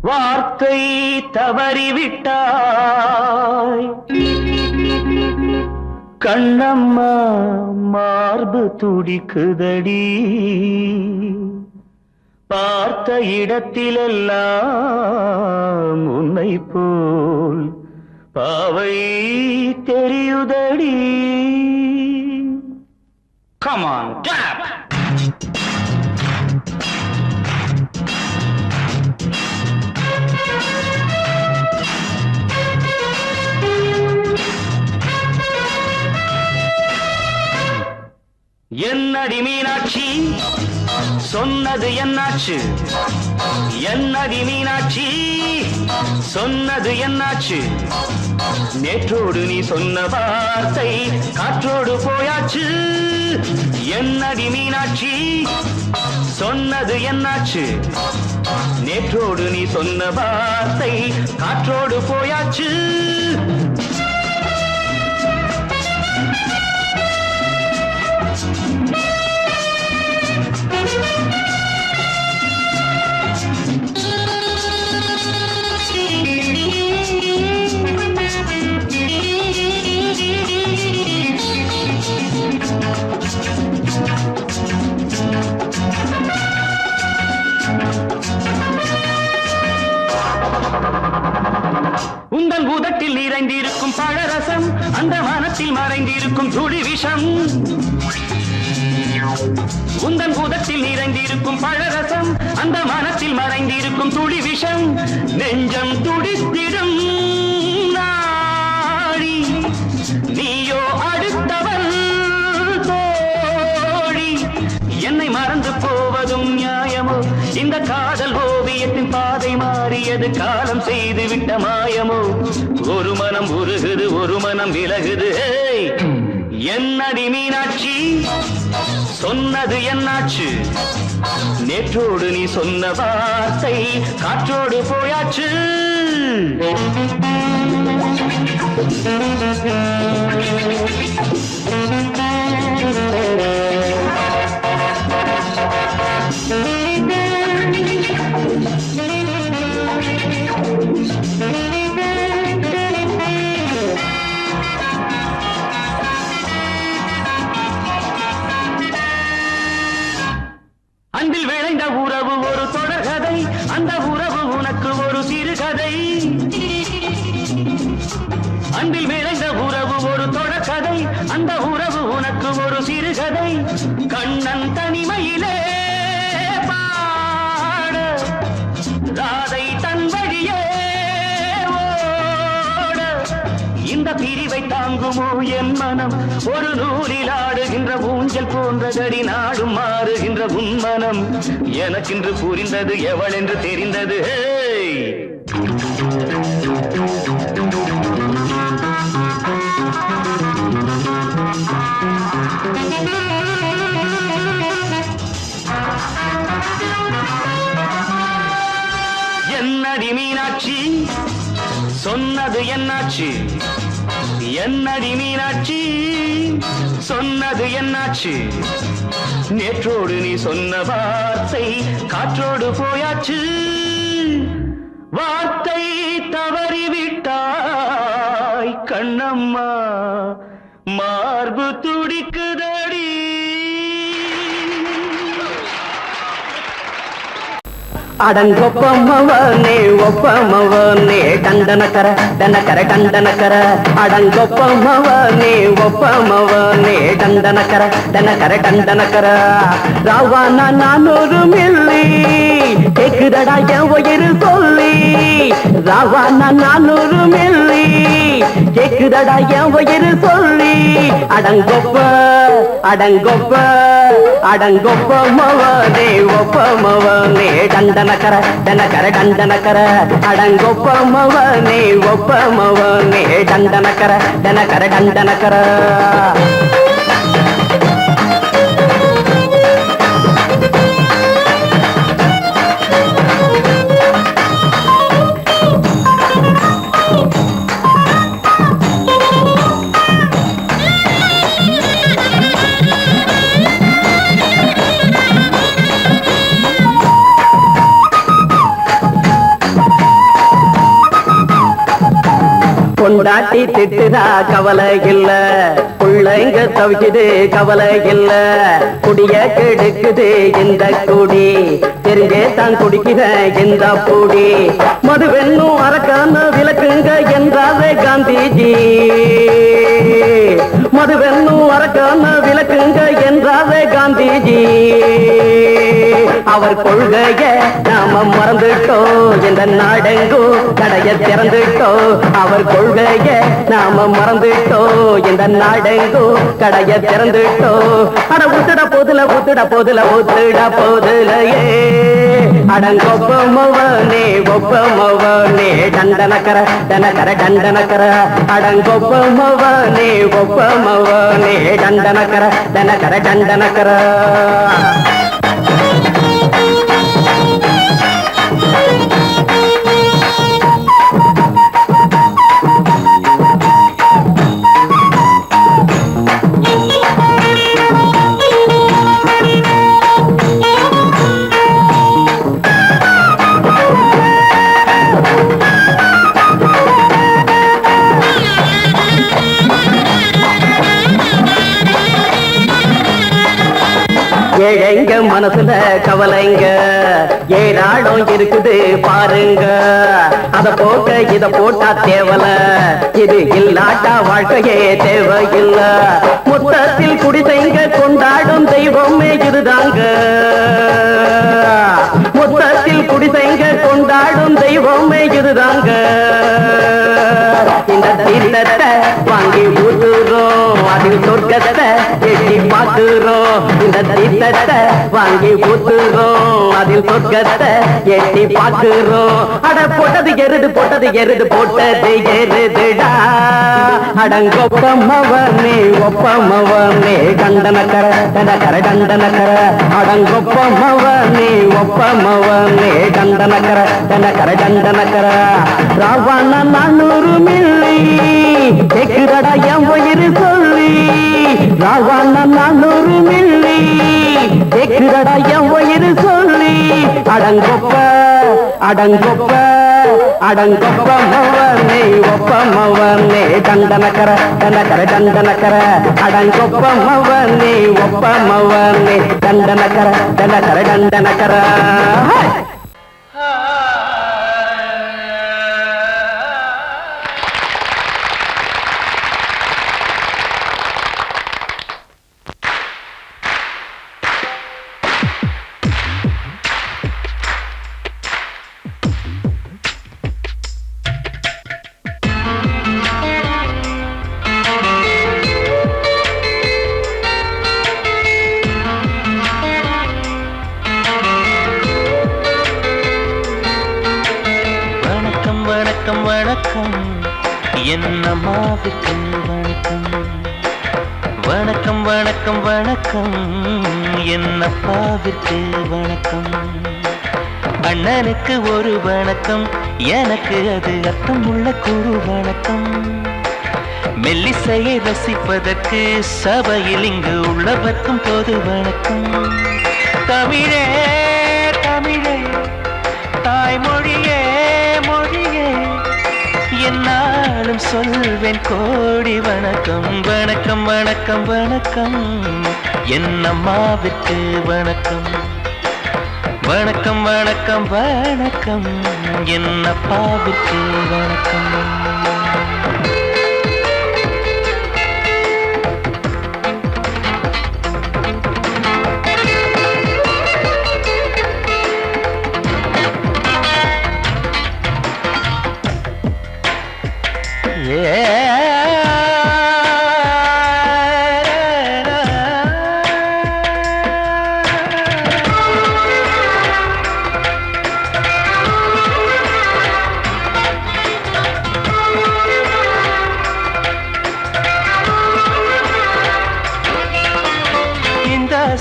வார்த்தை தவறிவிட்டாய் கண்ணம்மா மார்பு துடிக்குதடி பார்த்த இடத்திலெல்லாம் உன்னை போல் பாவை தெரியுதடி. Come on, clap! என்னடி மீனாட்சி சொன்னது என்னாச்சு? என்னடி மீனாட்சி சொன்னது என்னாச்சு? நேற்றோடு நீ சொன்ன வார்த்தை காற்றோடு போயாச்சு. என்னடி மீனாட்சி சொன்னது என்னாச்சு? நேற்றோடு நீ சொன்ன வார்த்தை காற்றோடு போயாச்சு. உந்தன் பூதத்தில் நிறைந்திருக்கும் பழரசம் அந்த வானத்தில் மறைந்திருக்கும் துளி விஷம். உந்தன் பூதத்தில் நிறைந்திருக்கும் பழரசம் அந்த வானத்தில் மறைந்திருக்கும் துளி விஷம். நெஞ்சம் துடித்திடும் நாடி நீயோ அடுத்தவள் தோழி. என்னை மறந்து போவதும் நியாயமோ? இந்த காதல் ஓவியத்தின் பாதை மாறியது காலம் செய்து விட்ட மாயமோ? ஒரு மனம் உருகுது ஒரு மனம் விலகுது. என்னடி மீனாட்சி சொன்னது என்னாச்சு? நேற்றோடு நீ சொன்ன வார்த்தை காற்றோடு போயாச்சு. அன்பில் விளைந்த உறவு ஒரு தொடர்கதை, அந்த உறவு உனக்கு ஒரு சிறுகதை. அன்பில் விளைந்த உறவு ஒரு தொடர்கதை, அந்த உறவு உனக்கு ஒரு சிறுகதை. கண்ணன் தனிமையிலே பாட ராதை தன் வழியே ஓட. இந்த பிரிவை தாங்குமோ என் மனம்? ஒரு நூலில் ஆடுகின்ற ஊஞ்சல் போன்றதடி நாடும் மாறுகின்ற உன்மனம். எனக்கென்று புரிந்தது எவள் என்று தெரிந்தது. என்னடி மீனாட்சி சொன்னது என்னாச்சு? என்னடி மீனாட்சி சொன்னது என்னாச்சு? நேற்றோடு நீ சொன்ன வார்த்தை காற்றோடு போயாச்சு. வார்த்தை தவறிவிட்டாய் கண்ணம்மா மார்பு துடிக்குதடி. அடங்கொப்பமவனே ஒப்பமவனே டண்டனக்கர டனக்கர டண்டனக்கர. அடங்கொப்பமவனே ஒப்பமவனே டண்டனக்கர டனக்கர டண்டனக்கர. ராவானா 400 மில்லி கேக்குதடா என் உயிர் சொல்லி. ராவானா 400 மில்லி கேக்குதடா என் உயிர் சொல்லி. அடங்கொப்ப அடங்கொப்ப அடங்கொப்பமவனே ஒப்பமவனே டண்டனக்கர டனக்கர டண்டனக்கர. அடங்கொப்பமவனே ஒப்பமவனே டண்டனக்கர டனக்கர டண்டனக்கர. பொண்டாட்டி திட்டுதா கவலை இல்ல, புள்ளைங்க தவிக்குது கவலை இல்ல, குடிய கெடுக்குது இந்த குடி, தெரிஞ்சே தான் குடிக்கிற இந்த பூடி, மதுவென்னும் அரக்கான விளக்குங்க என்றாவே காந்திஜி, மதுவென்னும் அரக்கான விளக்குங்க என்றாவே காந்திஜி. அவர் கொள்கைய நாம மறந்துட்டோம், இந்த நாடெங்கும் கடைய திறந்துட்டோம். அவர் கொள்கைய நாம மறந்துட்டோம், இந்த நாடெங்கும் கடைய திறந்துட்டோம். அட ஊத்துட போதுல ஊத்துட போதுல ஊத்துட போதுலையே, அடங்கொப்பமவனே ஒப்பமவனே டண்டனக்கர டனக்கர டண்டனக்கர, அடங்கொப்பமவனே ஒப்பமவனே டண்டனக்கர டனக்கர டண்டனக்கர. ஏழைங்க மனசுல கவலைங்க ஏராளம் இருக்குது பாருங்க, அத போக்க இத போட்டா தேவல, இது இல்லாட்டா வாழ்க்கையே தேவையில்ல. மொத்தத்தில் குடிசைங்க கொண்டாடும் தெய்வமே இதுதாங்க, மொத்தத்தில் குடிசைங்க கொண்டாடும் தெய்வமே இதுதாங்க. இந்த தீர்த்தத்தை வாங்கி ஊத்துறோம், அதில் சொர்க்கத்தை எட்டி பார்க்கிறோம். இந்த தீர்த்தத்தை வாங்கி ஊத்துறோம், அதில் சொர்க்கத்தை எட்டி பார்க்கிறோம். அட போட்டது எருது போட்டது எருது போட்டது எருதுடா, அடங்கொப்பமவனே ஒப்பமவனே டண்டனக்கர டனக்கர டண்டனக்கர, அடங்கொப்பமவனே ஒப்பமவனே டண்டனக்கர டனக்கர டண்டனக்கர. ராவண 400 மில்லி கேக்குதடா என் உயிர் சொல்லி, ராவண 400 மில்லி கேக்குதடா என் உயிர் சொல்லி, அடங்கொப்ப அடங்கொப்ப அடங்கொப்பமவனே ஒப்பமவனே டண்டனக்கர டனக்கர டண்டனக்கர, அடங்கொப்பமவனே ஒப்பமவனே டண்டனக்கர டனக்கர டண்டனக்கர. வணக்கம் வணக்கம் என்னம்மாவுக்கு வணக்கம், வணக்கம் வணக்கம் வணக்கம் என்னப்பாவிற்கு வணக்கம், அண்ணனுக்கு ஒரு வணக்கம் எனக்கு அது அர்த்தமுள்ள குரு வணக்கம், மெல்லிசையை ரசிப்பதற்கு சபையில் இங்கு உள்ளவர்க்கும் பொது வணக்கம். தமிழே தமிழே தாய்மொழியே மொழியே என்னாலும் சொல்வேன் கோடி வணக்கம், வணக்கம் வணக்கம் வணக்கம் என்னம்மாவிற்கு வணக்கம், வணக்கம் வணக்கம் வணக்கம் என்னப்பாவிற்கு வணக்கம்.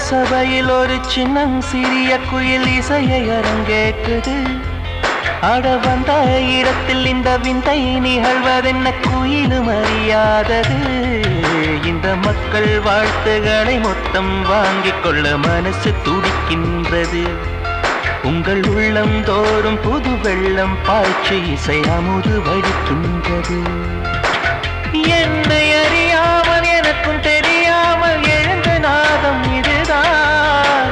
சபையில் ஒரு சின்னம் சிறிய குயில் இசையை அரங்கேற்றது, ஆட வந்த இடத்தில் இந்த விந்தை நிகழ்வதென்ன குயிலும் அறியாதது, இந்த மக்கள் வாழ்த்துகளை மொத்தம் வாங்கிக் கொள்ள மனசு துடிக்கின்றது, உங்கள் உள்ளம் தோறும் புது வெள்ளம் பாய்ச்சி இசை அமுது வடிக்கின்றது. என்னை அறியாமல் எனக்கும் தெரியாமல் எழுந்த நாதம் இதுதான்.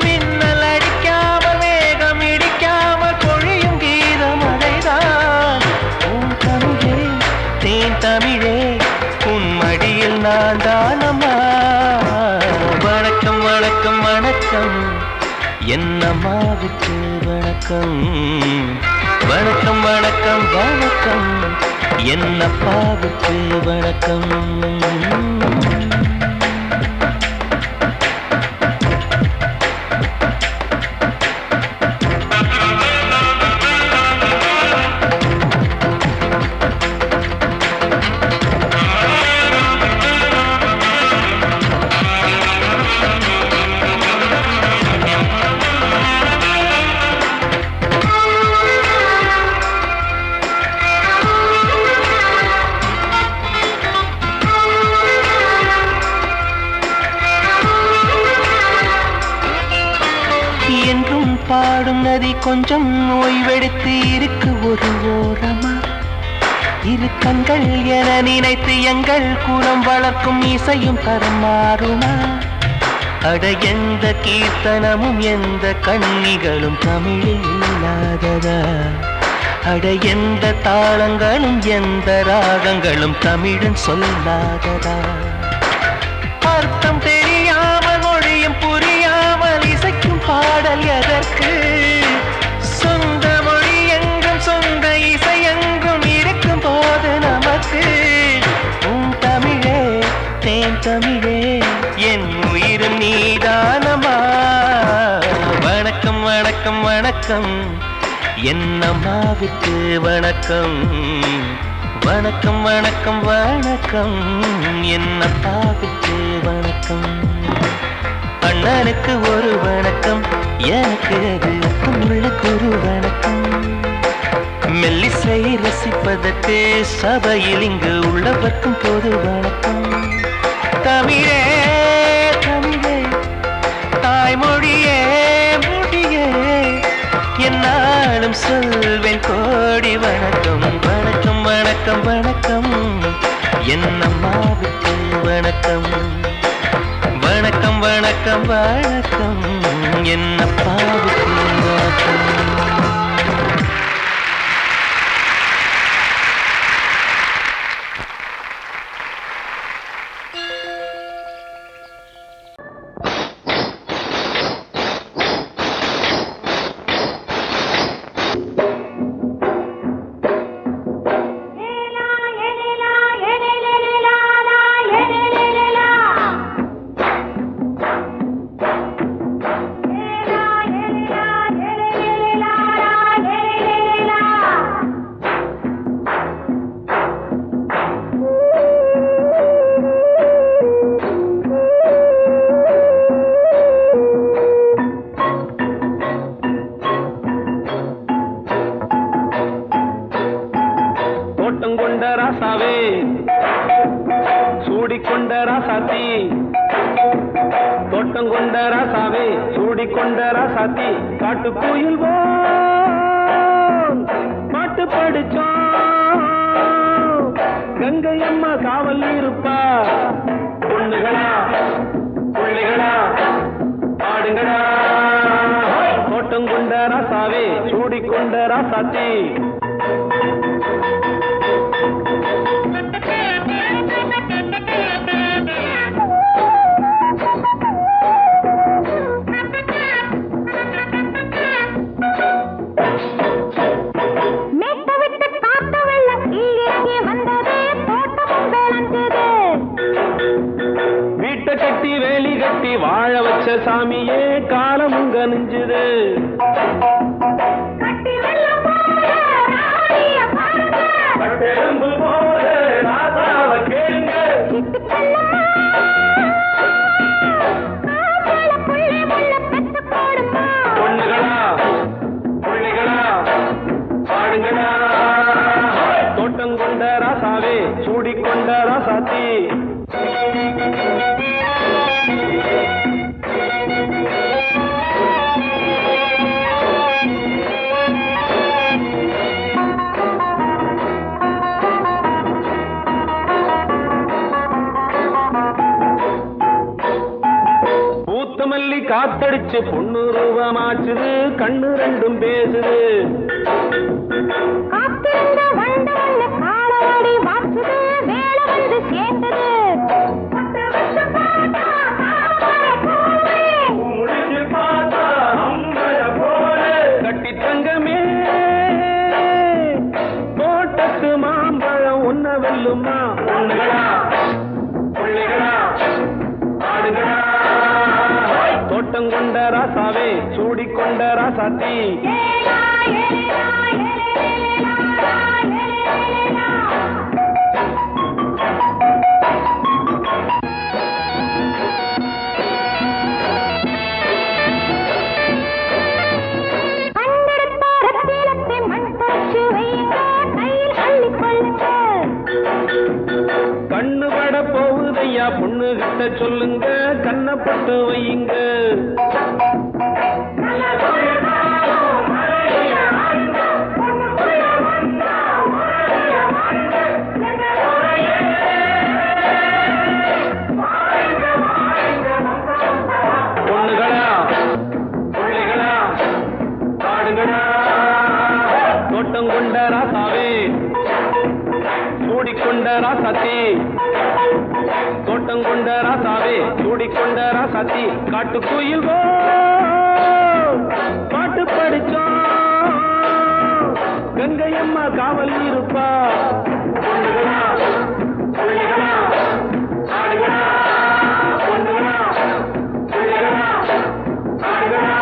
மின்னல் அடிக்காமல் மேகம் இடிக்காமல் பொழியும் கீதம் அதைதான். உன் தமிழே தேன் தமிழே உன் மடியில் நான் தானம்மா. வணக்கம் வணக்கம் வணக்கம் என் அம்மாவுக்கு வணக்கம். வணக்கம் வணக்கம் வணக்கம் என் அப்பாவுக்கு வணக்கம். என்றும் பாடும் நதி கொஞ்சம் ஓய்வெடுத்து இருக்கு ஒரு ஓரமா. இரு கண்கள் என நினைத்து எங்கள் குலம் வளர்க்கும் இசையும் தரம் மாறுமா. அட எந்த கீர்த்தனமும் எந்த கண்ணிகளும் தமிழில் இல்லாததா. அட எந்த தாளங்களும் எந்த ராகங்களும் தமிழன் சொல்லாததா. அர்த்தம் தெரியாமல் மொழியும் புரியாமல் இசைக்கும் பாடல் எதற்கு. சொந்த மொழி எங்கும் சொந்த இசை எங்கும் இருக்கும் போது நமக்கு. உன் தமிழே தேன் தமிழே என் உயிரும் நீதானமா. வணக்கம் வணக்கம் வணக்கம் என் அம்மாவுக்கு வணக்கம். வணக்கம் வணக்கம் வணக்கம் என் அப்பாவுக்கு வணக்கம். அண்ணனுக்கு ஒரு வணக்கம் எனக்கு அது உள்ளுக்கு ஒரு வணக்கம். மெல்லிசை ரசிப்பதற்கு சபையில் இங்கு உள்ளவர்க்கும் பொது வணக்கம். தமிழே தமிழே தாய்மொழியே மொழியே என்னாலும் சொல்வேன் கோடி வணக்கம். வணக்கம் வணக்கம் வணக்கம் என் அம்மாவுக்கு வணக்கம். வணக்கம் வணக்கம் வணக்கம் என் அப்பாவுக்கு வணக்கம். தோட்டங்கொண்ட ராசாவே சூடிக்கொண்ட ராசாத்தி காட்டுக்குயில் பாட்டு படிச்சோம். கங்கை அம்மா காவல் இருப்பா. பொண்ணுகளா பிள்ளைகளா ஆடுங்களா. தோட்டங்கொண்ட ராசாவே சூடிக்கொண்ட ராசாத்தி. கட்டி வேலி கட்டி வாழ வச்ச சாமியே காலமும் கனிஞ்சுது. பொண்ணுகளா பிள்ளைகளா பாடுங்களா. தோட்டங்கொண்ட ராசாவே சூடிக்கொண்ட ராசாத்தி. காத்தடிச்சு பொண்ணு ரூபமாச்சுது கண்ணு ரெண்டும் பேசுது கட்டி தங்கமே தோட்டத்து மாம்பழம் ஒன்ன வெல்லுமா தோட்டம் கொண்ட ராசாவே சூடிக்கொண்ட ராசாத்தி கண்ணு பட போகுதையா பொண்ணு கிட்ட சொல்லுங்க கண்ணப்பட்டு வையுங்க பொண்ணுகளா பிள்ளைகளா பாடுங்களா தோட்டம் கொண்ட ராசாவே சூடிக்கொண்ட ராசாத்தி தோட்டம் கொண்ட ராசாவே சூடிக்கொண்ட ராசாத்தி காட்டுக்குயில் பாட்டு படிச்சோம் கங்கையம்மா காவல் இருப்பா பொண்ணுகளா பிள்ளைகளா ஆடுகளா பொண்ணுகளா பிள்ளைகளா ஆடுகளா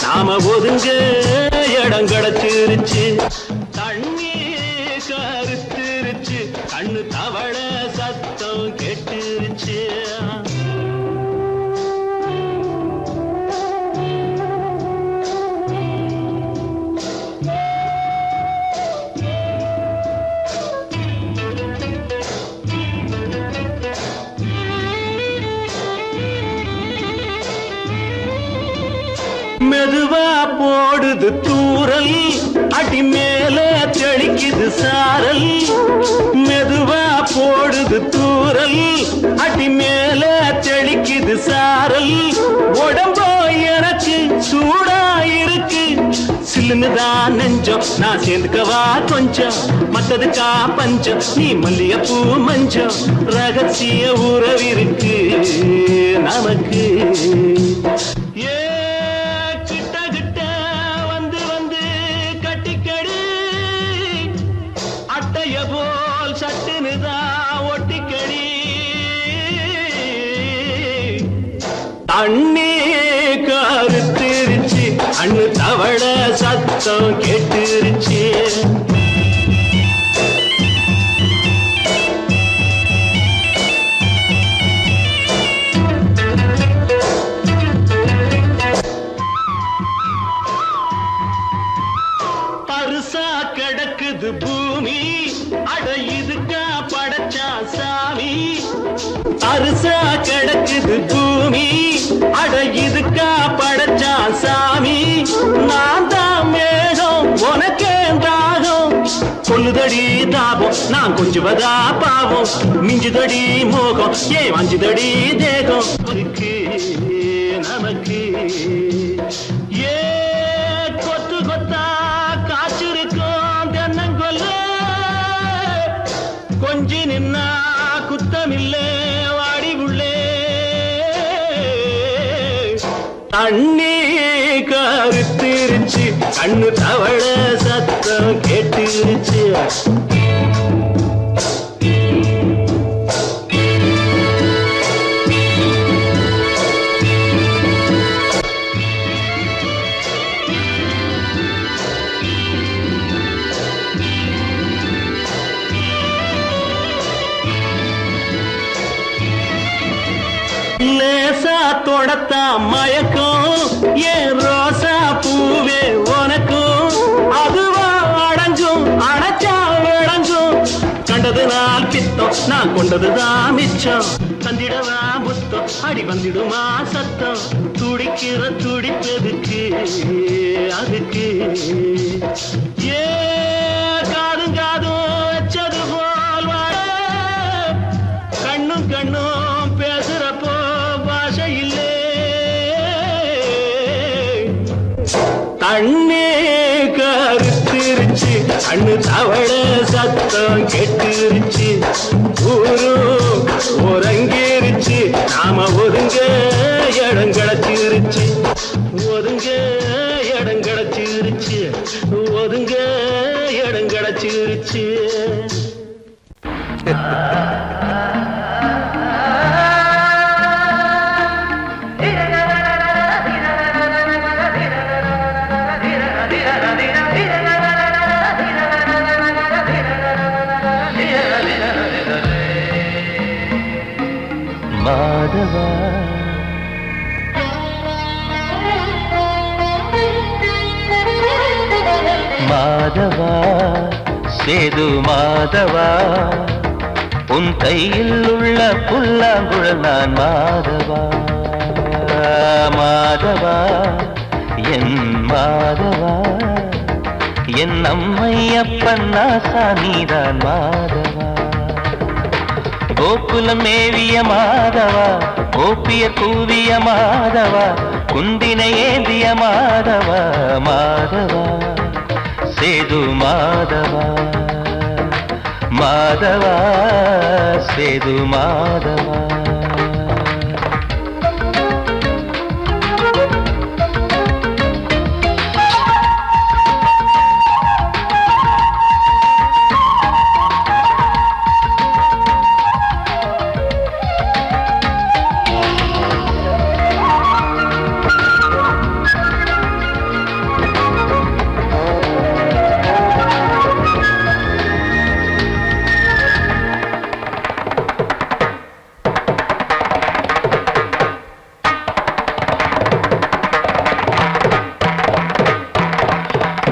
நாம ஒதுங்க இடம் கிடைச்சிருச்சு தண்ணி கருத்துருச்சு கண்ணு தவள சத்தம் கெட்டுருச்சு மெதுவா போடுது தூரல் அடி மேல தெளிக்குது சாரல் மெதுவா போடுது தூரல் அடி மேல தெளிக்குது சாரல் உடம்போ எனக்கு சூடா இருக்கு சில்லுன்னுதான் நெஞ்சம் நான் சேர்ந்துக்கவா கொஞ்சம் மத்ததுக்கா பஞ்சம் நீ மல்லிகைப்பூ மஞ்சம் ரகசிய உறவிருக்கு நமக்கு போல் சட்டுனுதா ஒட்டிக்கடி தண்ணி கருத்திருச்சு அண்ணு தவள சத்தம் கேட்டுருச்சு பருசா கிடக்குது பூமி அட இதுக்கா படைச்சா சாமி அரிசா கிடக்குது பூமி அட இதுக்கா படைச்சா சாமி நான் தான் மேகம் உனக்கே தாகம் கூடுதடி தாபம் நான் கொஞ்சுவதா பாவம் மிஞ்சுதடி மோகம் ஏன் வஞ்சுதடி தேகம் நமக்கு ஏ கொத்து கொத்தா காய்ச்சிருக்கும் தென்னங்கொல்ல கொஞ்சி நின்னா குத்தமில்லே வாடி உள்ளே தண்ணி கருத்திருச்சு கண்ணு தவள சத்தம் கேட்டுருச்சு லேசா தொடத்தா மயக்கம் ஏன் ரோசா பூவே உனக்கும் அதுவா அடைஞ்சும் அடைச்சா விளைஞ்சும் கண்டது நாள் பித்தம் நான் கொண்டதுதான் மிச்சம் தந்திடவா புத்தம் அடி வந்திடுமா சத்தம் துடிக்கிற துடிப்பதுக்கு அதுக்கு ஏ காதும் காதும் வச்சது போல் வாழ கண்ணும் கண்ணும் பேசுறப்போ பாஷை இல்லே தண்ணே கருத்திருச்சு கண்ணு தவள சத்தம் கெட்டுருச்சு ஊரும் உறங்கிருச்சு நாம ஒதுங்க இடம் கிடைச்சிருச்சு ஒதுங்க இடம் கிடைச்சிருச்சு ஒதுங்க இடம் கிடைச்சிருச்சு மாதவா மாதவா சேது மாதவா உன் கையில் உள்ள புல்லாங்குழல் நான் மாதவா மாதவா என் மாதவா என் அம்மையப்பன் நாசா நீதான் மாதவா கோகுலம் மேவிய மாதவா கோப்பிய கூவிய மாதவா குந்தினை ஏந்திய மாதவா மாதவா சேது மாதவா மாதவா சேது மாதவா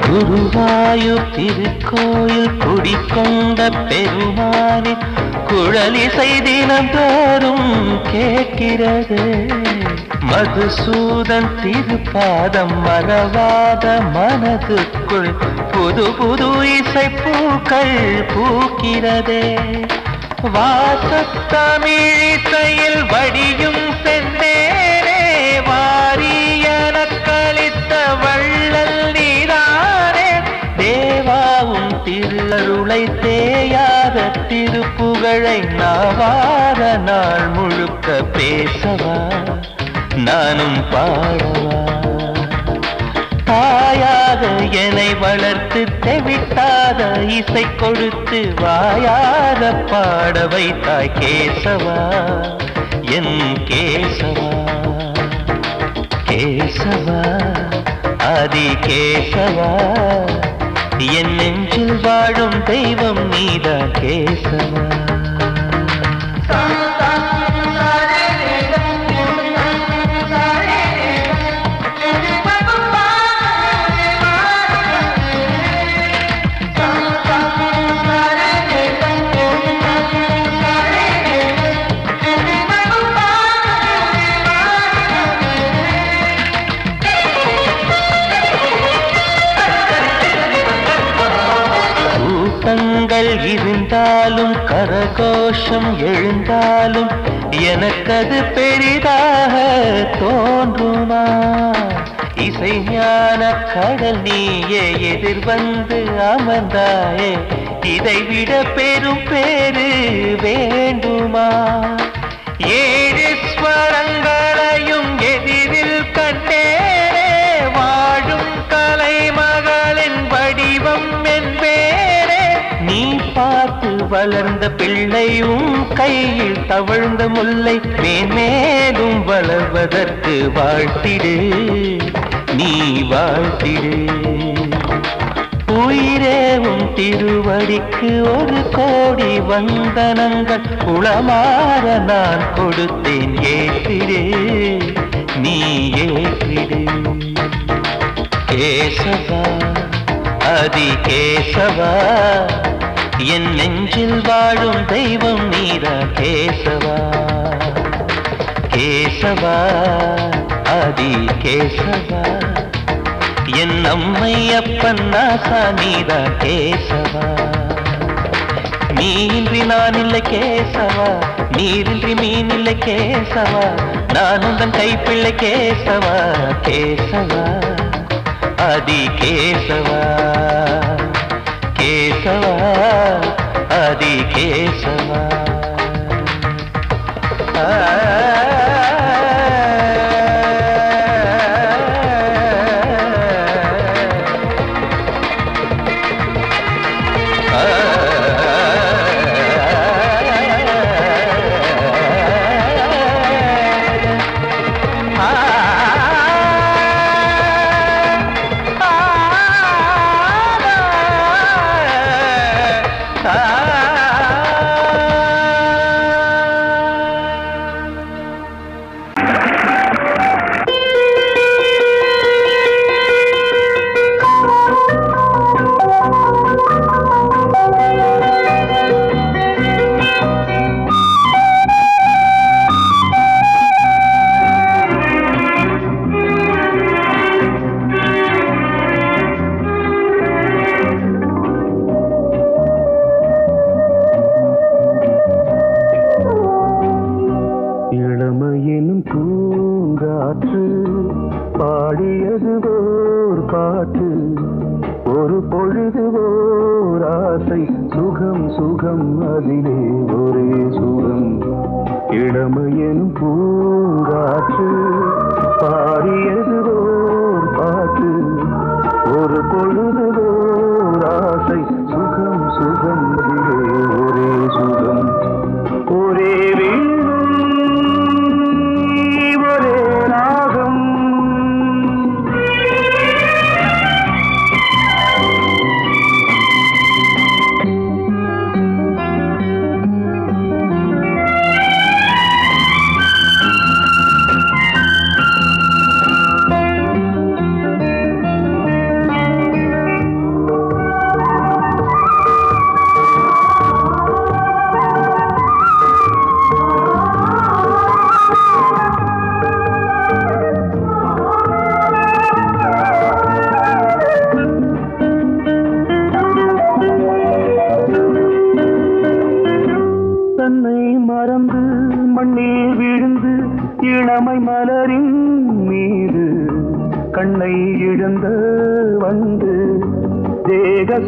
குருவாயூர் திருக்கோயில் குடிக்கொண்ட பெருமானி குழலிசை தினந்தோறும் கேட்கிறது மதுசூதன் திருப்பாதம் மறவாத மனதுக்குள் புது புது இசை பூக்கள் பூக்கிறதே வாசத்தமிழிசையில் வடியும் செந்தேனே வாரியன கழித்த வள்ளல் நீதானே தேவாவும் திருஅருளை தேயாத திருப்புகழை நாவார நாள் முழுக்க பேசவா நானும் பாடவா தாயாக என்னை வளர்த்து தெவிட்டாத இசை கொடுத்து வாயாத பாட வைத்தாய் கேசவா என் கேசவா கேசவா ஆதி கேசவா என் நெஞ்சில் வாழும் தெய்வம் நீதான் கேசவா கண்கள் இருந்தாலும் கரகோஷம் எழுந்தாலும் எனக்கது பெரிதாக தோன்றுமா? இசை ஞான கடல் நீயே எதிர்வந்து அமர்ந்தாயே, இதைவிட பெரும் பேரு வேண்டுமா? ஏழு ஸ்வரங்களையும் எதிரில் கண்டேனே, வாழும் கலைமகளின் வடிவம் என்பேனே. நீ பார்த்து வளர்ந்த பிள்ளையும் கையில் தவழ்ந்த முல்லை மேன்மேலும் வளர்வதற்கு வாழ்த்திடு, நீ வாழ்த்திடு. உயிரேவும் திருவடிக்கு ஒரு கோடி வந்தனங்கள் உளமாற நான் கொடுத்தேன், ஏற்றிடு, நீ ஏற்றிடு. கேசவா அதி கேசவா, என் நெஞ்சில் வாழும் தெய்வம் நீரா கேசவா. கேசவா அதி கேசவா, என் அம்மை அப்பன் நாசா நீரா கேசவா. நீன்றி நான் இல்லை கேசவா, நீரின்றி மீன் இல்லை கேசவா, நான் உந்தன் கைப்பிள்ளை கேசவா. கேசவா அதி கேசவா, கேசவா அதி கேசவா.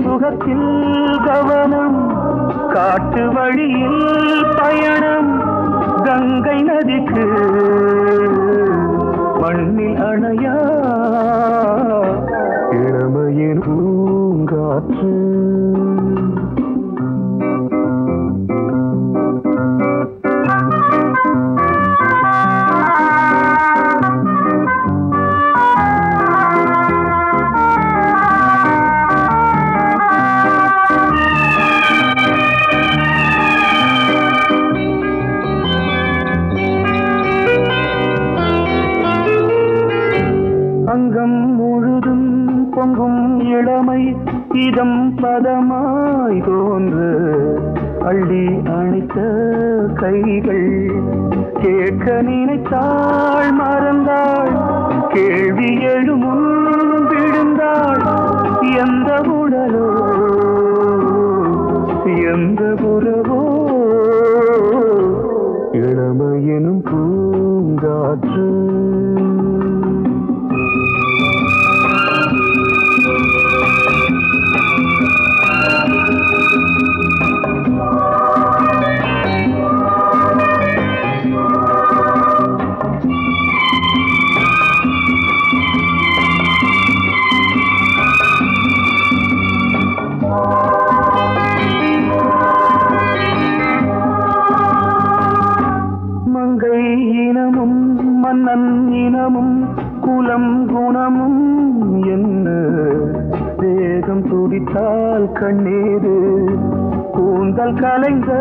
சுகத்தில் கவனம், காட்டு வழியில் பயணம், கங்கை நதிக்கு மண்ணில் அணையா இளமையின் பூங்காற்று. அங்கம் முழுதும் பொங்கும் இளமை இதம் பதமாய் தோன்று, அள்ளி அணைத்த கைகள் கேட்க நினைத்தாள் மறந்தாள், கேள்வி எழுமுன் விழுந்தாள். எந்த உடலோ எந்த உறவோ இளமையெனும் பூங்காற்று மன்னன் இனமும் குலம் குணமும் என்ன தேகம் துடித்தால் கண்ணீரு கூந்தல் கலைந்த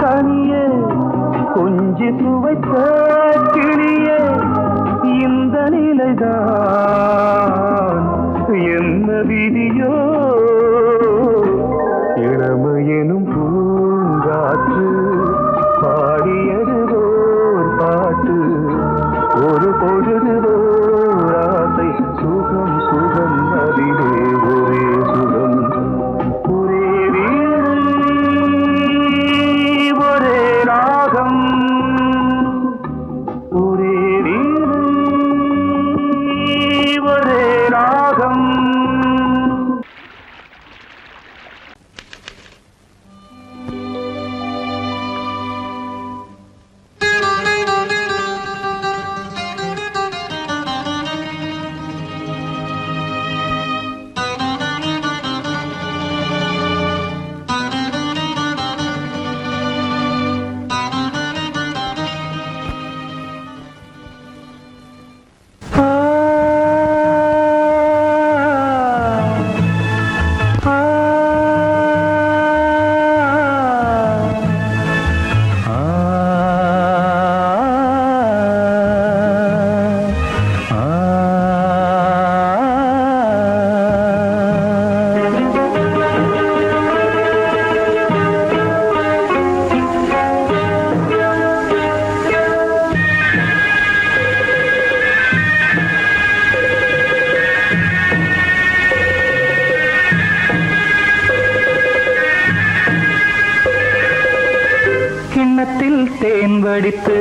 கனியே கொஞ்சி சுவைத்த கிளியே இந்த நிலைதான் என்ன விதியோ இளமையெனும் பூங்காற்று பாடியதுவோர் பாட்டு ஒரு பொழுதுவோர் ஆசை சுகம் சுகம் அதிலே ஒரே சுகம் ஒரே வீடு ஒரே ராகம் ஒரே வீடு ஒரே ராகம் கிண்ணத்தில் தேன் வடித்து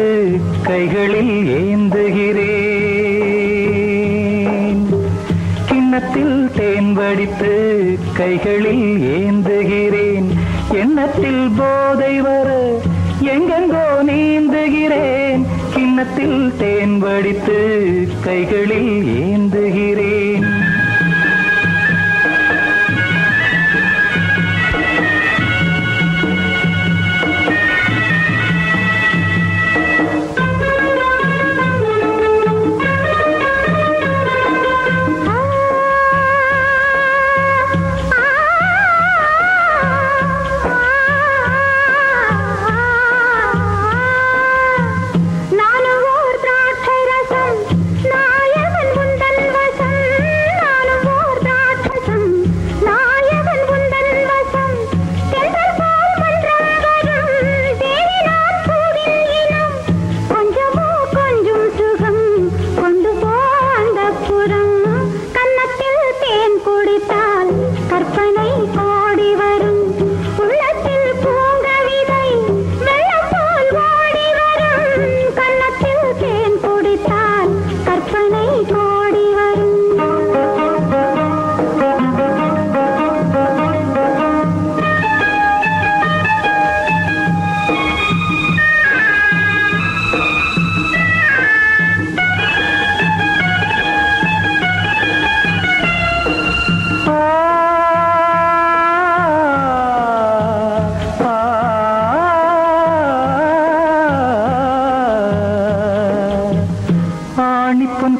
கைகளில் ஏந்துகிறேன் கிண்ணத்தில் தேன் வடித்து கைகளில் ஏந்துகிறேன் எண்ணத்தில் போதை வர எங்கெங்கோ நீந்துகிறேன் கிண்ணத்தில் தேன் வடித்து கைகளில் ஏந்துகிறேன்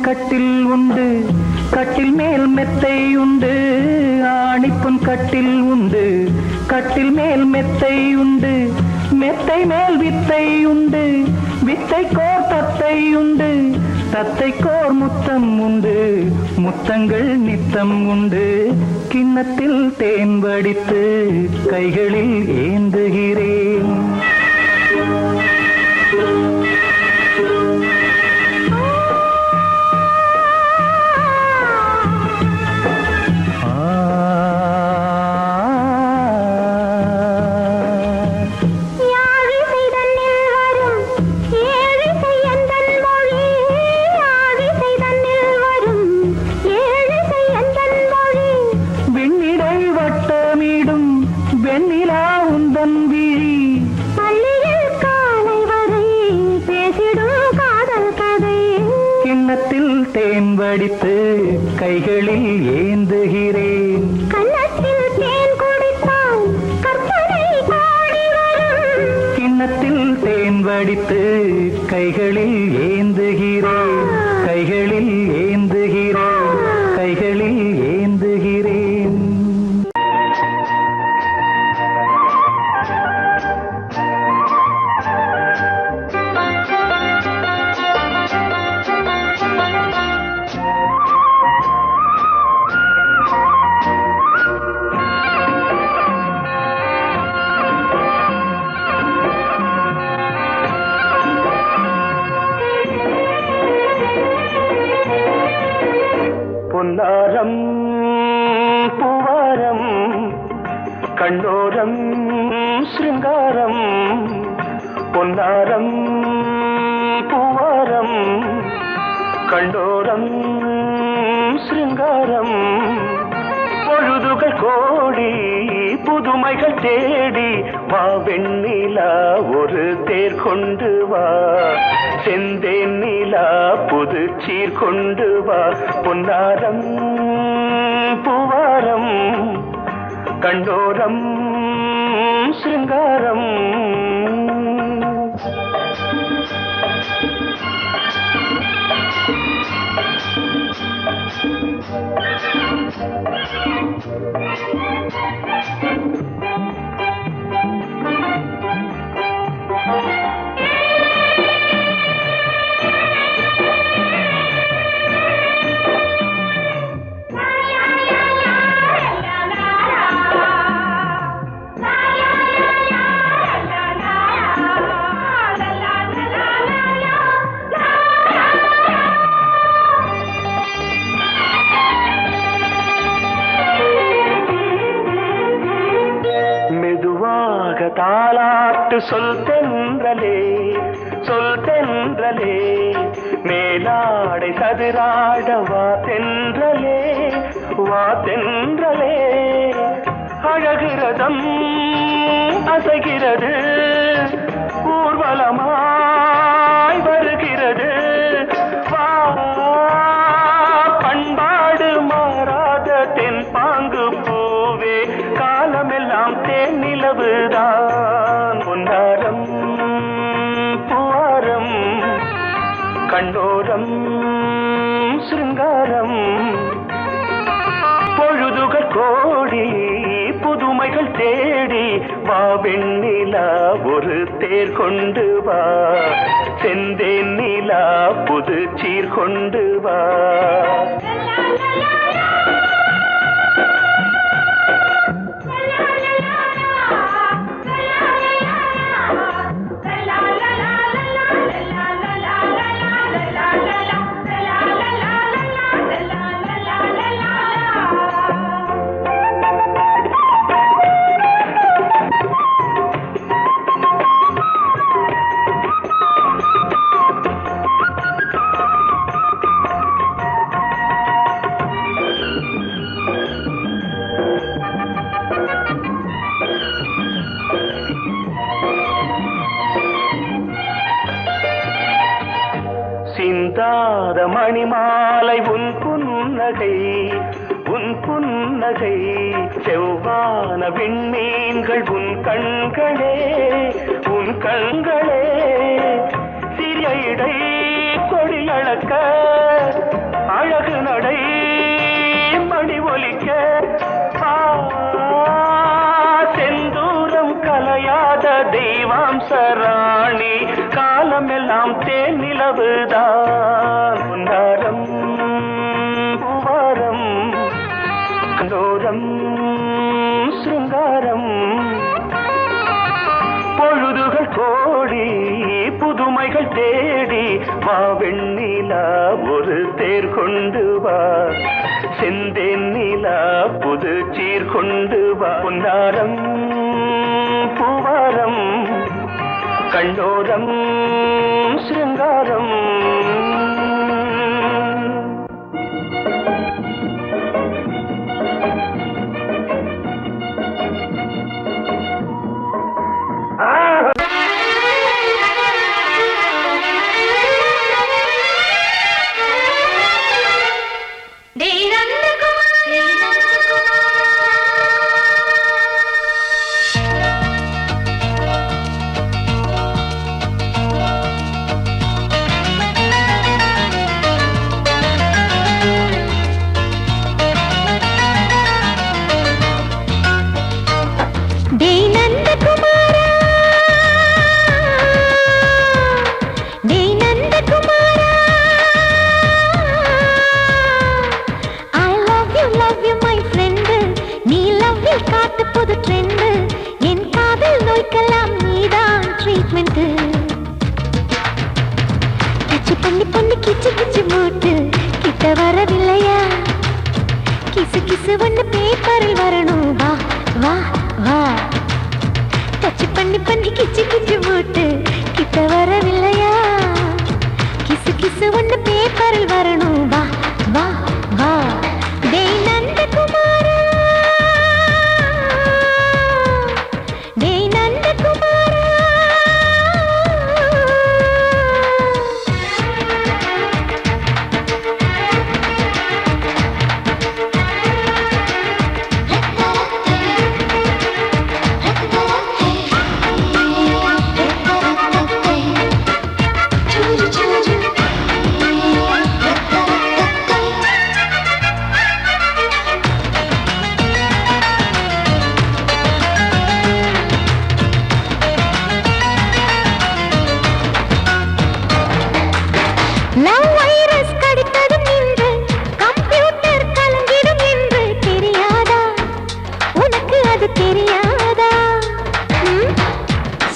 கட்டில் உண்டு கட்டில் மேல் மெத்தை உண்டு ஆணிப்பொன் கட்டில் உண்டு கட்டில் மேல் மெத்தை உண்டு மெத்தை மேல் வித்தை உண்டு வித்தை கோர் தத்தை உண்டு தத்தை கோர் முத்தம் உண்டு முத்தங்கள் நித்தம் உண்டு கிண்ணத்தில் தேன் வடித்து கைகளில் ஏந்துகிறேன் வடித்து கைகளில் ஏந்துகிறேன். கன்னத்தில் தேன் குடித்தால் கற்பனை ஓடி வரும். கிண்ணத்தில் தேன் வடித்து கைகளில் ஏந்துகிறேன். கைகளில் ஏந்துகிறேன். கைகளில் ஏந்துகிறேன். பொன்னாரம் பூவாரம் கண்ணோரம் சிருங்காரம். பொன்னாரம் பூவாரம் கண்ணோரம் சிருங்காரம். பொழுதுகள் கோடி புதுமைகள் தேடி வா வெண்ணிலா ஒரு தேர் கொண்டு வா. செந்தேன் நிலா புது சீர் கொண்டு வா. பொன்னாரம் பூவாரம் கண்டோரம் சிருங்காரம். தாலாட்டு சொல் தென்றலே சொல் தென்றலே. மேலாடை சதுராட வா தென்றலே வா தென்றலே. அழகிறதம் அசைகிறது ஊர்வலமாய் வருகிறது. வா பண்பாடு மாறாத தென் பாங்கு பூவே காலமெல்லாம் தேன் நிலவுதான். பொன்னாரம் பூவாரம் கண்டோரம் சிருங்காரம். பொழுதுகள் கோடி புதுமைகள் தேடி வா வெண்ணிலா ஒரு தேர் கொண்டு வா. செந்தேன் நிலா புது சீர் கொண்டு வா. சிந்தாத மணிமாலை உன் புன்னகை உன் புன்னகை. செவ்வான விண்மீன்கள் உன் கண்களே உன் கண்களே. சிறிய இடை கொடியளக்க அழகு நடை மணி ஒலிக்க. செந்தூரம் கலையாத தெய்வாம்சராணி காலமெல்லாம் தேன் நிலவுதான். பொன்னாரம் பூவாரம் கண்டோரம் சிருங்காரம். பொழுதுகள் கோடி புதுமைகள் தேடி வா வெண்ணிலா ஒரு தேர் கொண்டு வா. செந்தேன் நிலா புது சீர் கொண்டு வா. பொன்னாரம் பூவாரம் கண்டோரம் சிருங்காரம். பண்ணி பண்ணி கிச்சு கிச்சு மூட்டு கிட்ட வரவில்லையா கிசு கிசு ஒண்ணு பேப்பரில் வரணும் வா வா வா டச் பண்ணி பண்ணி கிச்சு கிச்சு மூட்டு கிட்ட வரவில்லையா கிசு கிசு ஒண்ணு பேப்பரில் வரணும் வா வா வா டேய் நந்தகுமாரா டேய் நந்தகுமாரா லவ் வைரஸ் கடித்ததும் நின்று கம்ப்யூட்டர் கலங்கிடும் என்று தெரியாதா உனக்கு அது தெரியாதா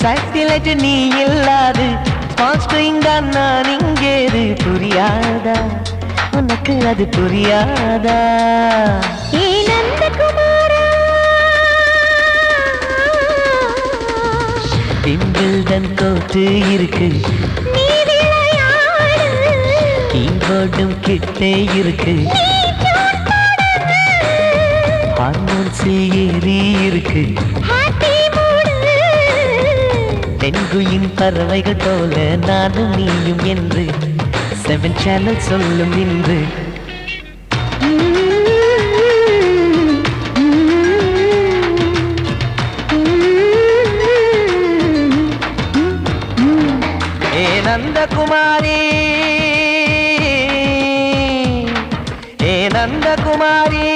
சாட்டிலைட் நீ இல்லாது ஸ்கிரீன் தான் நான் இங்கேது புரியாதா உனக்கு அது புரியாதா ஏ நந்தகுமாரா விம்பிள்டன் கோட்டு இருக்கு நீ விளையாடு கீபோர்டும் கிட்டே இருக்கு ஹார்மோன்ஸில் ஏறி இருக்கு ஹாப்பி மூடு தென்குயின் பறவைகள் போல நானும் நீயும் என்று 7 சேனல் சொல்லும் இன்று ஏ நந்தகுமாரி ஏ நந்தகுமாரி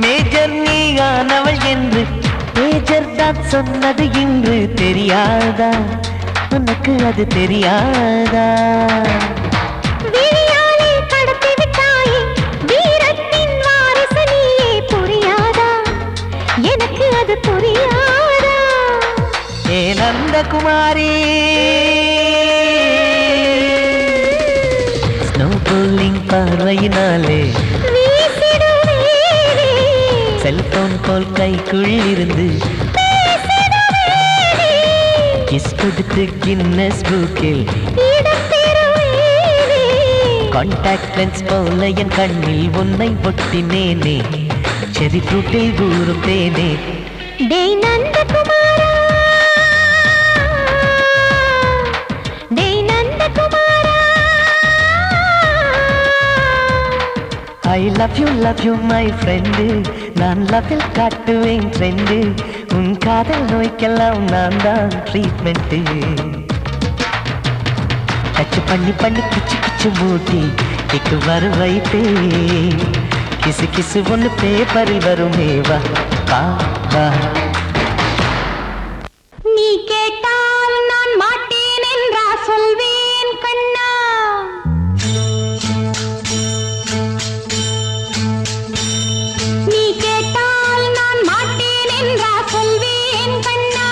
மேஜர் நீயானவள் என்று மேஜர் தான் சொன்னது இன்று தெரியாதா உனக்கு அது தெரியாதா விழியாலே கடத்தி விட்டாயே வீரத்தின் வாரிசு நீயே புரியாதா எனக்கு அது புரியாதா ஏ நந்தகுமாரி ஸ்னோ போலிங் பார்வையினாலே வீசிடுவேனே செல்போன் போல் கைக்குள் இருந்து பேசிடுவேனே கிஸ் கொடுத்து கின்னஸ் புக்கில் இடம் பெறுவேனே கான்டாக்ட் லென்ஸ் போல என் கண்ணில் உன்னை ஒட்டினேனே செரி ஃப்ரூட்டில் ஊறும் தேனே டேய் நந்தகுமாரா டேய் நந்தகுமாரா I love you my friend நான் லவ்வில் காட்டுவேன் ட்ரெண்டு உன் காதல் நோய்க்கெல்லாம் நான் தான் ட்ரீட்மெண்ட்டு டச் பண்ணி பண்ணி கிச்சு கிச்சு மூட்டி கிக்கு வர வைத்தே கிசு கிசு ஒன்று பேப்பரில் வருமே வா வா வா நீ கேட்டால் நான் மாட்டேன் என்றா சொல்வேன் கண்ணா நீ கேட்டால் நான் மாட்டேன் என்றா சொல்வேன் கண்ணா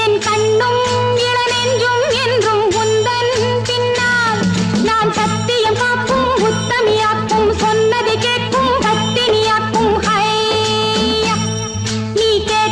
என் கண்ணும் இளநெஞ்சும் என்றும் உந்தன் பின்னால் நான் சத்தியம் காக்கும் உத்தமியாக்கும் சொன்னதை கேட்கும் பத்தினியாக்கும் ஹையா நீ கேட்டால்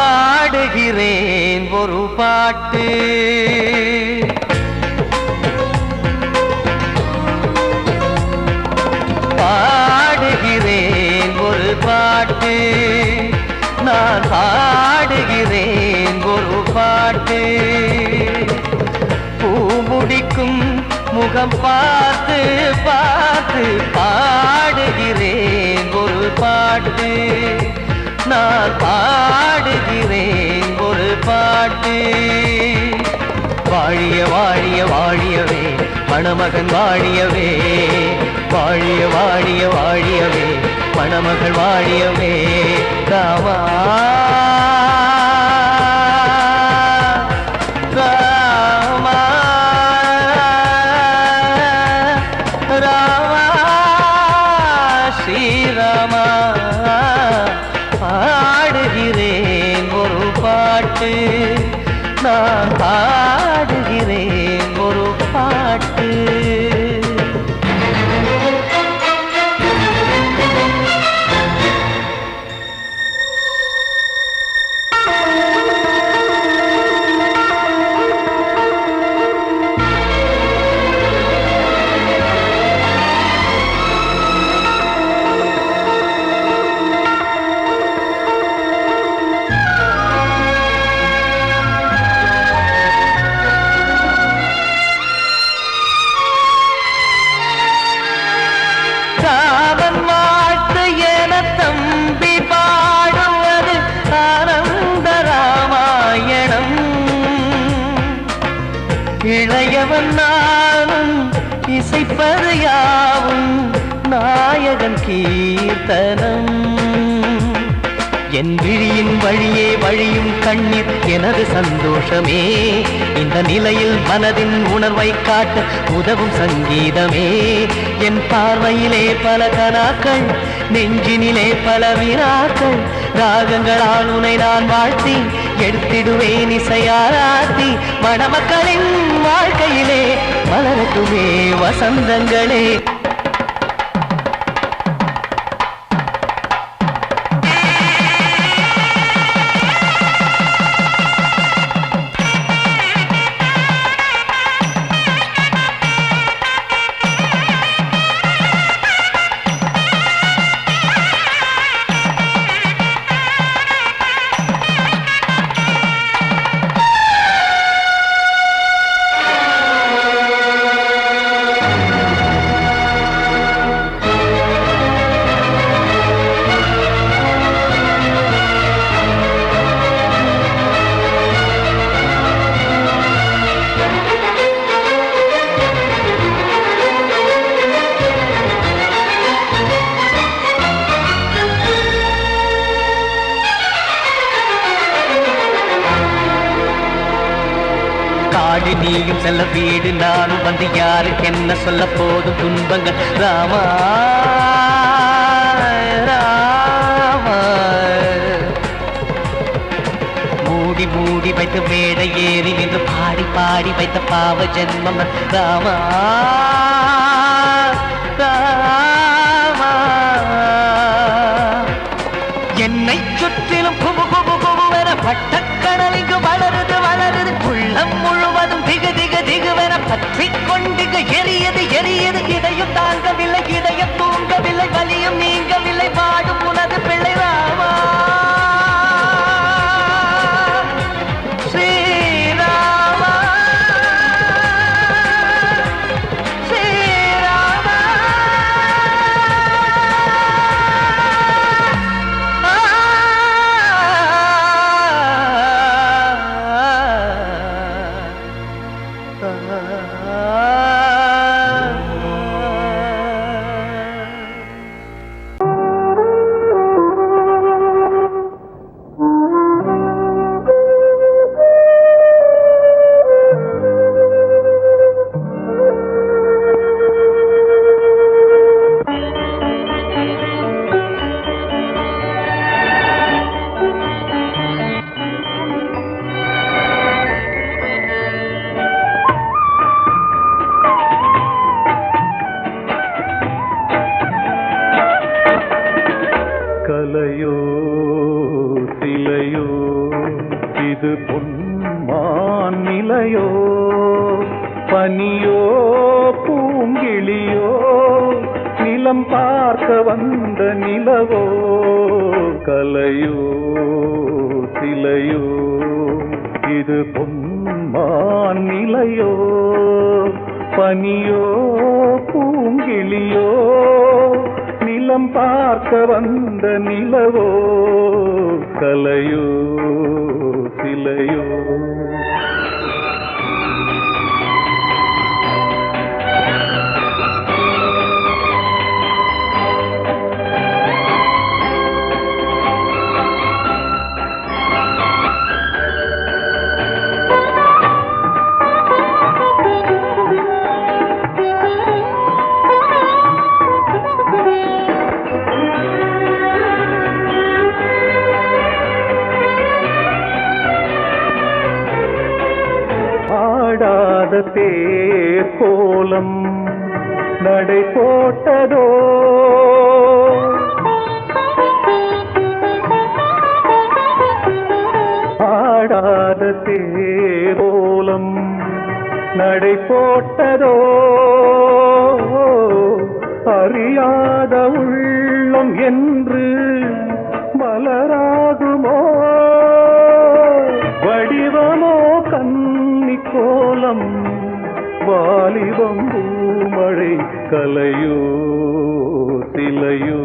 பாடுகிறேன் ஒரு பாட்டு பாடுகிறேன் ஒரு பாட்டு நான் பாடுகிறேன் ஒரு பாட்டு பூ முடிக்கும் முகம் பார்த்து பார்த்து பாடுகிறேன் ஒரு பாட்டு நான் பாடுகிறேன் ஒரு பாட்டு வாழிய வாழிய வாழியவே மணமகன் வாழியவே வாழிய வாழிய வாழியவே மணமகள் வாழியவே ராமா ராமா ராமா ஸ்ரீராமா பாடுகிறேன் ஒரு பாட்டு நான் பாடுகிறேன் ஒரு பாட்டு. ராமன் வாழ்த்து என தம்பி பாடுவது ஆனந்த ராமாயணம். இளையவன் நானும் இசைப்பது யாவும் நாயகன் கீர்த்தனம். என் விழியின் வழியே வழியும் கண்ணீர் எனது சந்தோஷமே. இந்த நிலையில் மனதின் உணர்வை காட்ட உதவும் சங்கீதமே. என் பார்வையிலே பல கனாக்கள், நெஞ்சினிலே பல வினாக்கள். ராகங்களால் உனை நான் வாழ்த்தி எடுத்திடுவேன் இசையாராத்தி. மணமக்களின் வாழ்க்கையிலே மலரட்டுமே வசந்தங்களே. காடு நீயும் செல்ல வீடு நானும் வந்து யாருக்கு என்ன சொல்ல போதும் துன்பங்கள். ராமா ராமா மூடி மூடி வைத்து மேடை ஏறி நின்று பாடி பாடி வைத்த பாவ ஜென்மம். ராமா ராமா என்னை சுற்றிலும் குபு குபு குபுவென பட்டக்கடல் இங்கு வளருது வளருது. உள்ளம் முழுவதும் திகு திகு திகுவென பற்றி கொண்டிக எரியது எரியது. இதையும் தாங்கவில்லை இதயம் தூங்கவில்லை வலியும் நீங்கவில்லை வாடும் உனது பிள்ளை ராமா ஸ்ரீராமா ஸ்ரீராமா. கலையோ சிலையோ இது பொன்மான் நிலையோ பனியோ பூங்கிளியோ நிலம் பார்க்க வந்த நிலவோ. கலையோ சிலையோ இது பொன்மான் நிலையோ பனியோ பூங்கிளியோ நிலம் பார்க்க வந்த நிலவோ. கலையோ சிலையோ ஆடாத தேர் கோலம் நடை போட்டதோ ஆடாத தேரோலம் நடை போட்டதோ அறியாத உள்ளம் என்று மலராகுமோ வடிவமோ கன்னி கோலம் வாலிபம் பூமழை கலையோ சிலையோ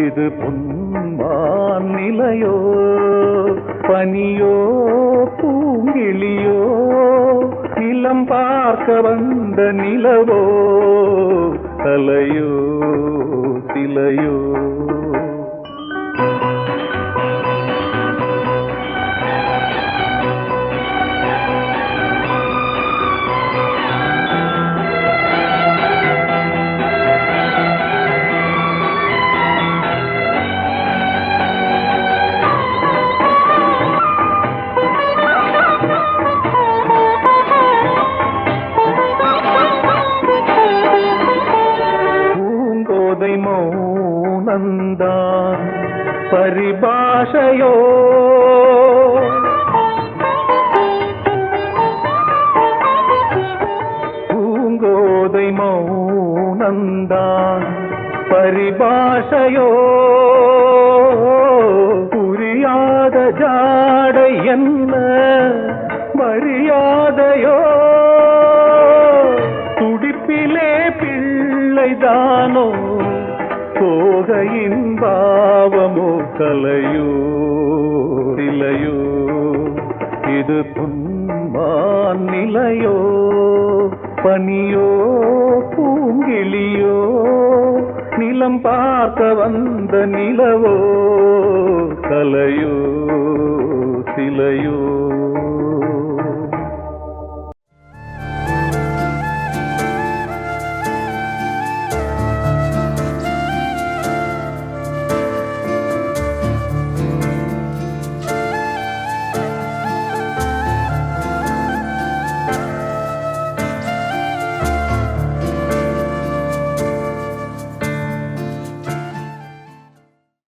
இது பொன்மான் நிலையோ பனியோ பூங்கிளியோ நிலம் பார்க்க வந்த நிலவோ கலையோ சிலையோ மௌனந்தான் பரிபாஷையோ பூங்கோதை மௌனந்தான் பரிபாஷையோ புரியாத ஜாடை என்ன மரியாதையோ துடிப்பிலே பிள்ளைதானோ போகையின் பாவமோ கலையோ சிலையோ இது பொன்மான் நிலையோ பனியோ பூங்கிளியோ நிலம் பார்க்க வந்த நிலவோ கலையோ சிலையோ